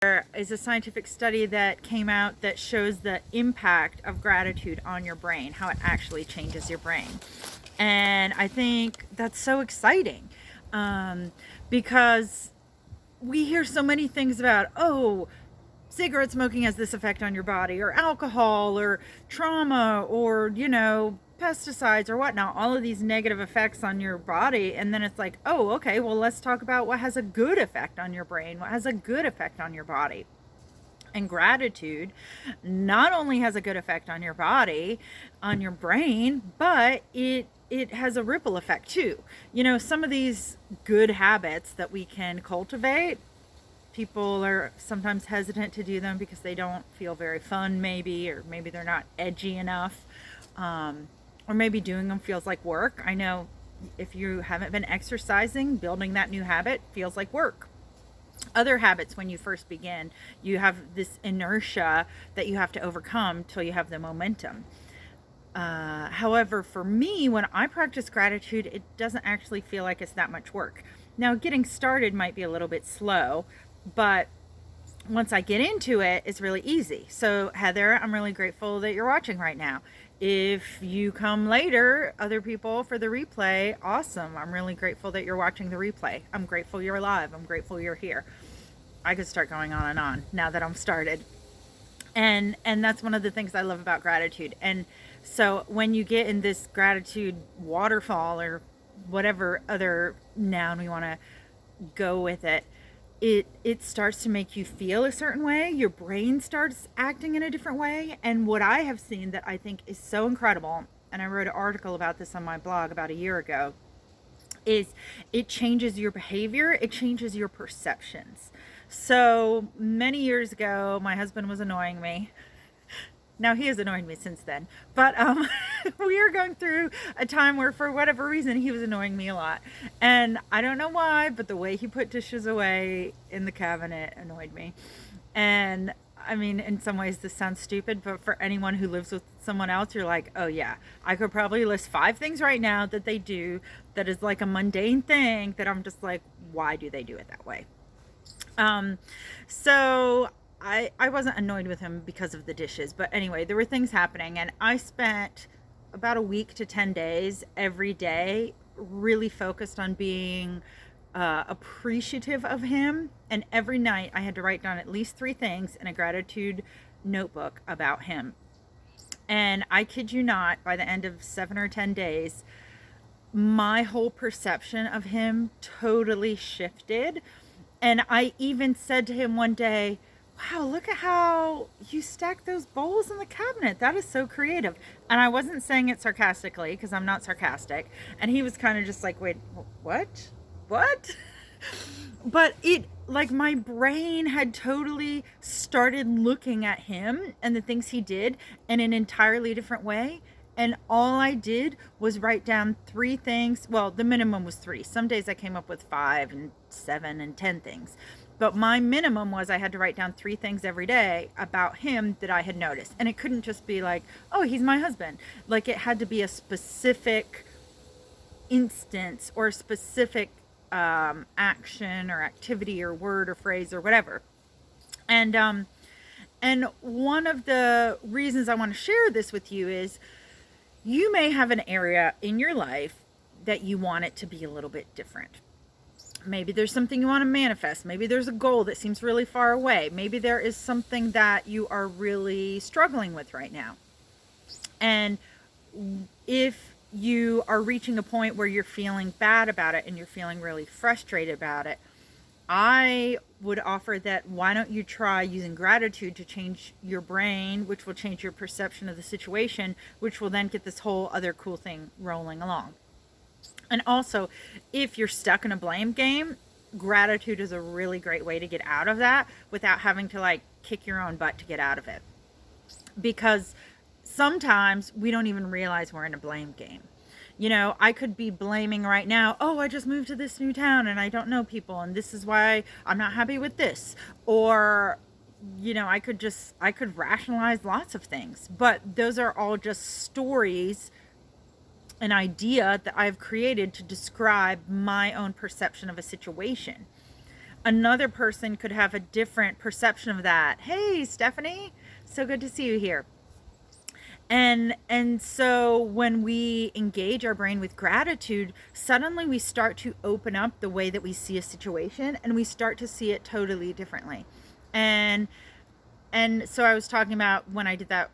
There is a scientific study that came out that shows the impact of gratitude on your brain, how it actually changes your brain. And I think that's so exciting, um, because we hear so many things about, oh, cigarette smoking has this effect on your body, or alcohol, or trauma, or, pesticides or whatnot, all of these negative effects on your body. And then it's like, oh, okay, well, let's talk about what has a good effect on your brain, what has a good effect on your body. And gratitude not only has a good effect on your body, on your brain, but it has a ripple effect too. Some of these good habits that we can cultivate, people are sometimes hesitant to do them because they don't feel very fun, maybe, or maybe they're not edgy enough, or maybe doing them feels like work. I know if you haven't been exercising, building that new habit feels like work. Other habits, when you first begin, you have this inertia that you have to overcome till you have the momentum. However, for me, when I practice gratitude, it doesn't actually feel like it's that much work. Now, getting started might be a little bit slow, but once I get into it, it's really easy. So, Heather, I'm really grateful that you're watching right now. If you come later, other people, for the replay, awesome. I'm really grateful that you're watching the replay. I'm grateful you're alive. I'm grateful you're here. I could start going on and on now that I'm started. And that's one of the things I love about gratitude. And so when you get in this gratitude waterfall, or whatever other noun we want to go with it, it starts to make you feel a certain way. Your brain starts acting in a different way. And what I have seen that I think is so incredible, and I wrote an article about this on my blog about a year ago, is it changes your behavior, it changes your perceptions. So many years ago, my husband was annoying me. Now, he has annoyed me since then, but we were going through a time where, for whatever reason, he was annoying me a lot. And I don't know why, but the way he put dishes away in the cabinet annoyed me. And I mean, in some ways this sounds stupid, but for anyone who lives with someone else, you're like, oh yeah, I could probably list 5 things right now that they do that is like a mundane thing that I'm just like, why do they do it that way? So I wasn't annoyed with him because of the dishes, but anyway, there were things happening, and I spent about a week to 10 days every day really focused on being appreciative of him. And every night I had to write down at least 3 things in a gratitude notebook about him. And I kid you not, by the end of 7 or 10 days, my whole perception of him totally shifted. And I even said to him one day, wow, look at how you stack those bowls in the cabinet. That is so creative. And I wasn't saying it sarcastically, because I'm not sarcastic. And he was kind of just like, wait, what? What? But it, like, my brain had totally started looking at him and the things he did in an entirely different way. And all I did was write down 3 things. Well, the minimum was 3. Some days I came up with 5 and 7 and 10 things. But my minimum was I had to write down 3 things every day about him that I had noticed. And it couldn't just be like, oh, he's my husband. Like, it had to be a specific instance or a specific action or activity or word or phrase or whatever. And one of the reasons I want to share this with you is, you may have an area in your life that you want it to be a little bit different. Maybe there's something you want to manifest. Maybe there's a goal that seems really far away. Maybe there is something that you are really struggling with right now. And if you are reaching a point where you're feeling bad about it and you're feeling really frustrated about it, I would offer that, why don't you try using gratitude to change your brain, which will change your perception of the situation, which will then get this whole other cool thing rolling along. And also, if you're stuck in a blame game, gratitude is a really great way to get out of that without having to like kick your own butt to get out of it. Because sometimes we don't even realize we're in a blame game. I could be blaming right now, oh, I just moved to this new town and I don't know people, and this is why I'm not happy with this. Or, I could rationalize lots of things, but those are all just stories, an idea that I've created to describe my own perception of a situation. Another person could have a different perception of that. Hey, Stephanie, so good to see you here. And so when we engage our brain with gratitude, suddenly we start to open up the way that we see a situation, and we start to see it totally differently. And and so I was talking about when I did that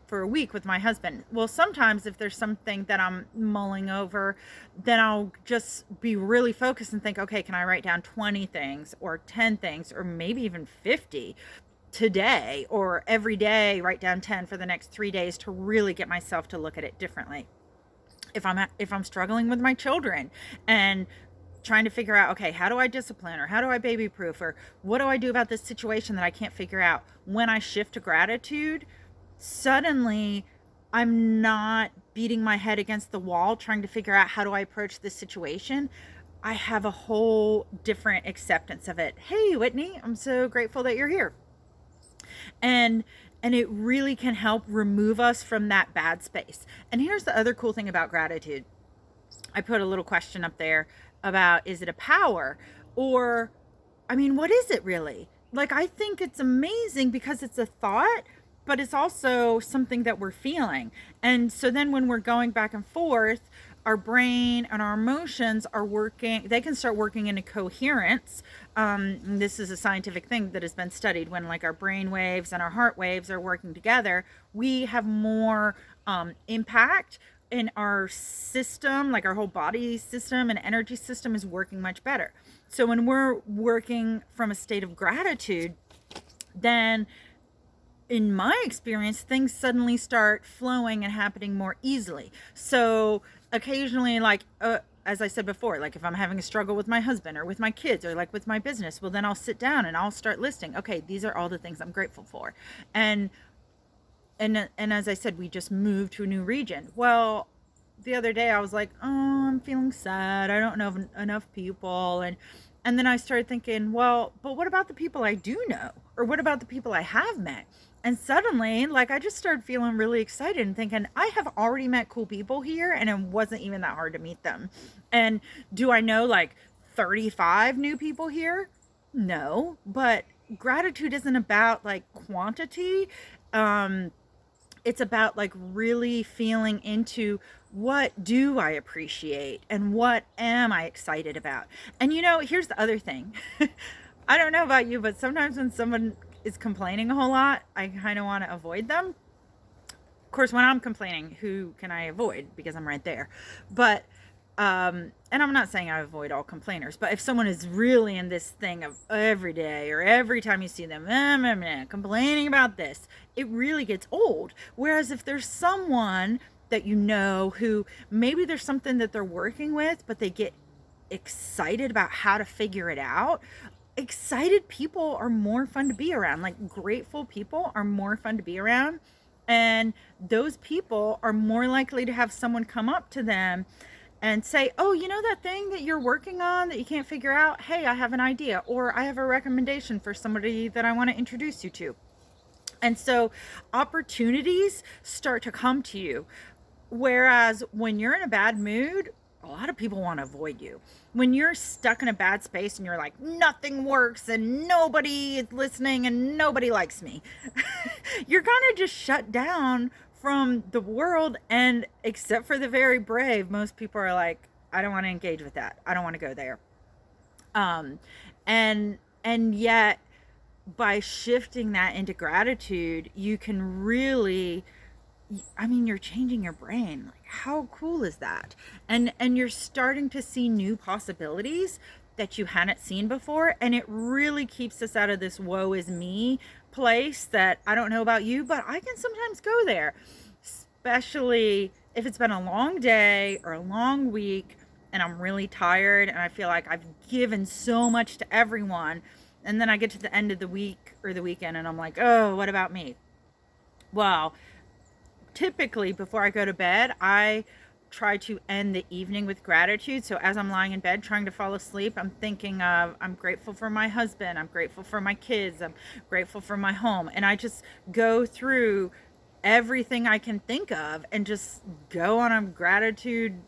for a week with my husband. Well, sometimes if there's something that I'm mulling over, then I'll just be really focused and think, okay, can I write down 20 things or 10 things or maybe even 50 today, or every day write down 10 for the next 3 days to really get myself to look at it differently. If I'm struggling with my children and trying to figure out, okay, how do I discipline, or how do I baby proof, or what do I do about this situation that I can't figure out, when I shift to gratitude, suddenly I'm not beating my head against the wall trying to figure out how do I approach this situation. I have a whole different acceptance of it. Hey, Whitney, I'm so grateful that you're here. And it really can help remove us from that bad space. And here's the other cool thing about gratitude. I put a little question up there about, is it a power, or, I mean, what is it really? Like, I think it's amazing because it's a thought, but it's also something that we're feeling. And so then when we're going back and forth, our brain and our emotions are working, they can start working in a coherence. This is a scientific thing that has been studied. When like our brain waves and our heart waves are working together, we have more impact in our system, like our whole body system and energy system is working much better. So when we're working from a state of gratitude, then in my experience, things suddenly start flowing and happening more easily. So occasionally, like, as I said before, like if I'm having a struggle with my husband or with my kids or like with my business, well, then I'll sit down and I'll start listing, okay, these are all the things I'm grateful for. And as I said, we just moved to a new region. Well, the other day I was like, oh, I'm feeling sad. I don't know enough people. And then I started thinking, well, but what about the people I do know? Or what about the people I have met? And suddenly, like, I just started feeling really excited and thinking, I have already met cool people here, and it wasn't even that hard to meet them. And do I know like 35 new people here? No, but gratitude isn't about like quantity. It's about like really feeling into, what do I appreciate and what am I excited about. And here's the other thing. I don't know about you, but sometimes when someone is complaining a whole lot, I kind of want to avoid them. Of course, when I'm complaining, who can I avoid, because I'm right there. But and I'm not saying I avoid all complainers, but if someone is really in this thing of every day or every time you see them complaining about this, it really gets old. Whereas if there's someone that who maybe there's something that they're working with, but they get excited about how to figure it out. Excited people are more fun to be around. Like, grateful people are more fun to be around. And those people are more likely to have someone come up to them and say, oh, that thing that you're working on that you can't figure out? Hey, I have an idea, or I have a recommendation for somebody that I want to introduce you to. And so opportunities start to come to you. Whereas when you're in a bad mood, a lot of people want to avoid you. When you're stuck in a bad space and you're like, nothing works and nobody is listening and nobody likes me, you're kind of just shut down from the world. And except for the very brave, most people are like, I don't want to engage with that. I don't want to go there. And yet by shifting that into gratitude, you can really, you're changing your brain. Like, how cool is that? And you're starting to see new possibilities that you hadn't seen before. And it really keeps us out of this woe is me place that, I don't know about you, but I can sometimes go there, especially if it's been a long day or a long week and I'm really tired and I feel like I've given so much to everyone. And then I get to the end of the week or the weekend and I'm like, oh, what about me? Well, typically before I go to bed, I try to end the evening with gratitude. So as I'm lying in bed trying to fall asleep, I'm thinking of, I'm grateful for my husband, I'm grateful for my kids, I'm grateful for my home. And I just go through everything I can think of and just go on a gratitude,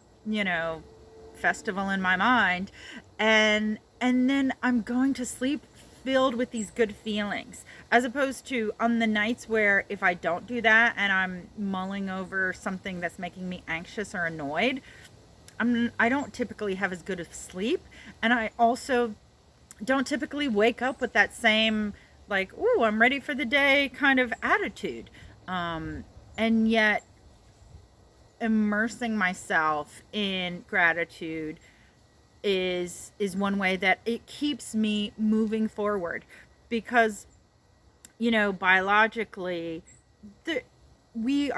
festival in my mind. And and then I'm going to sleep filled with these good feelings, as opposed to on the nights where if I don't do that and I'm mulling over something that's making me anxious or annoyed, I don't typically have as good of sleep, and I also don't typically wake up with that same, like, "Ooh, I'm ready for the day" kind of attitude. And yet immersing myself in gratitude is one way that it keeps me moving forward, because biologically, the, we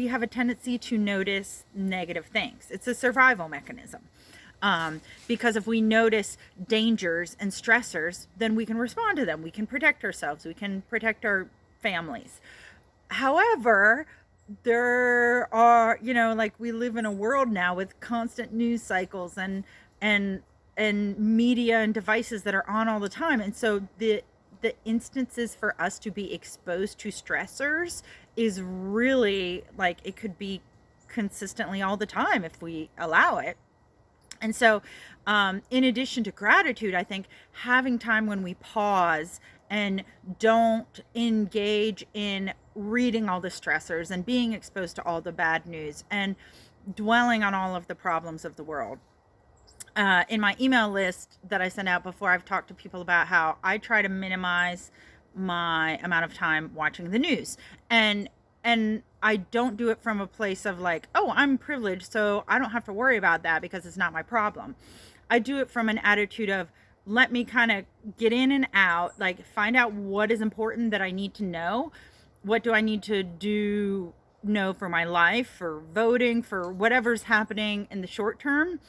have a tendency to notice negative things. It's a survival mechanism. Because if we notice dangers and stressors, then we can respond to them. We can protect ourselves. We can protect our families. However, there are, like, we live in a world now with constant news cycles and and media and devices that are on all the time. And so the instances for us to be exposed to stressors is really, like, it could be consistently all the time if we allow it. And so, in addition to gratitude, I think having time when we pause and don't engage in reading all the stressors and being exposed to all the bad news and dwelling on all of the problems of the world. In my email list that I send out before, I've talked to people about how I try to minimize my amount of time watching the news. And I don't do it from a place of like, oh, I'm privileged, so I don't have to worry about that because it's not my problem. I do it from an attitude of, let me kind of get in and out, like find out what is important that I need to know. What do I need to know for my life, for voting, for whatever's happening in the short term?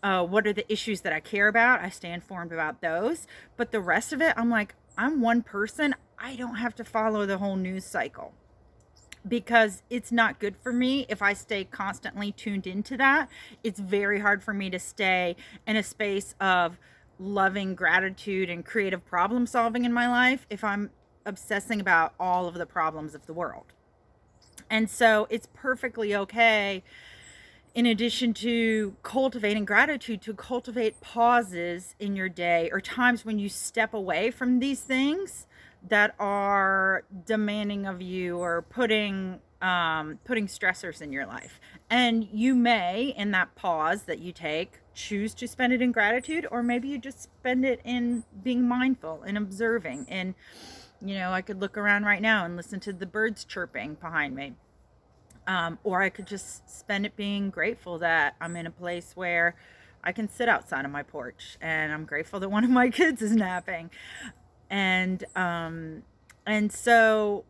What are the issues that I care about? I stay informed about those. But the rest of it, I'm like, I'm one person. I don't have to follow the whole news cycle, because it's not good for me if I stay constantly tuned into that. It's very hard for me to stay in a space of loving gratitude and creative problem solving in my life if I'm obsessing about all of the problems of the world. And so it's perfectly okay, in addition to cultivating gratitude, to cultivate pauses in your day or times when you step away from these things that are demanding of you or putting stressors in your life. And you may, in that pause that you take, choose to spend it in gratitude, or maybe you just spend it in being mindful and observing. And I could look around right now and listen to the birds chirping behind me. Or I could just spend it being grateful that I'm in a place where I can sit outside on my porch, and I'm grateful that one of my kids is napping. And so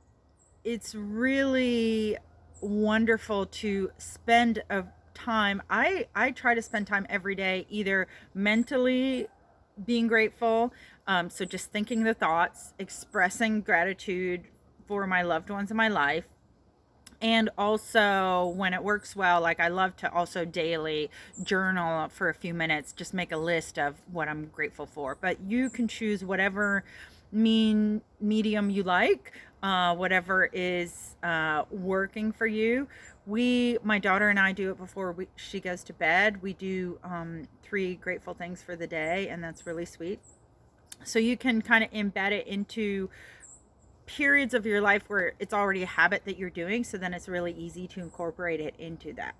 it's really wonderful to spend a time. I try to spend time every day, either mentally being grateful, so just thinking the thoughts, expressing gratitude for my loved ones in my life. And also, when it works well, like, I love to also daily journal for a few minutes, just make a list of what I'm grateful for. But you can choose whatever medium you like, whatever is working for you. My daughter and I do it before she goes to bed. We do 3 grateful things for the day, and that's really sweet. So you can kind of embed it into periods of your life where it's already a habit that you're doing, so then it's really easy to incorporate it into that.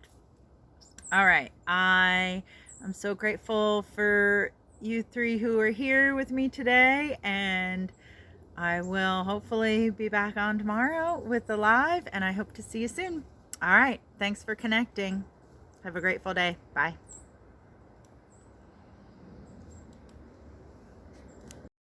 All right, I am so grateful for you 3 who are here with me today, and I will hopefully be back on tomorrow with the live, and I hope to see you soon. All right, thanks for connecting. Have a grateful day. Bye.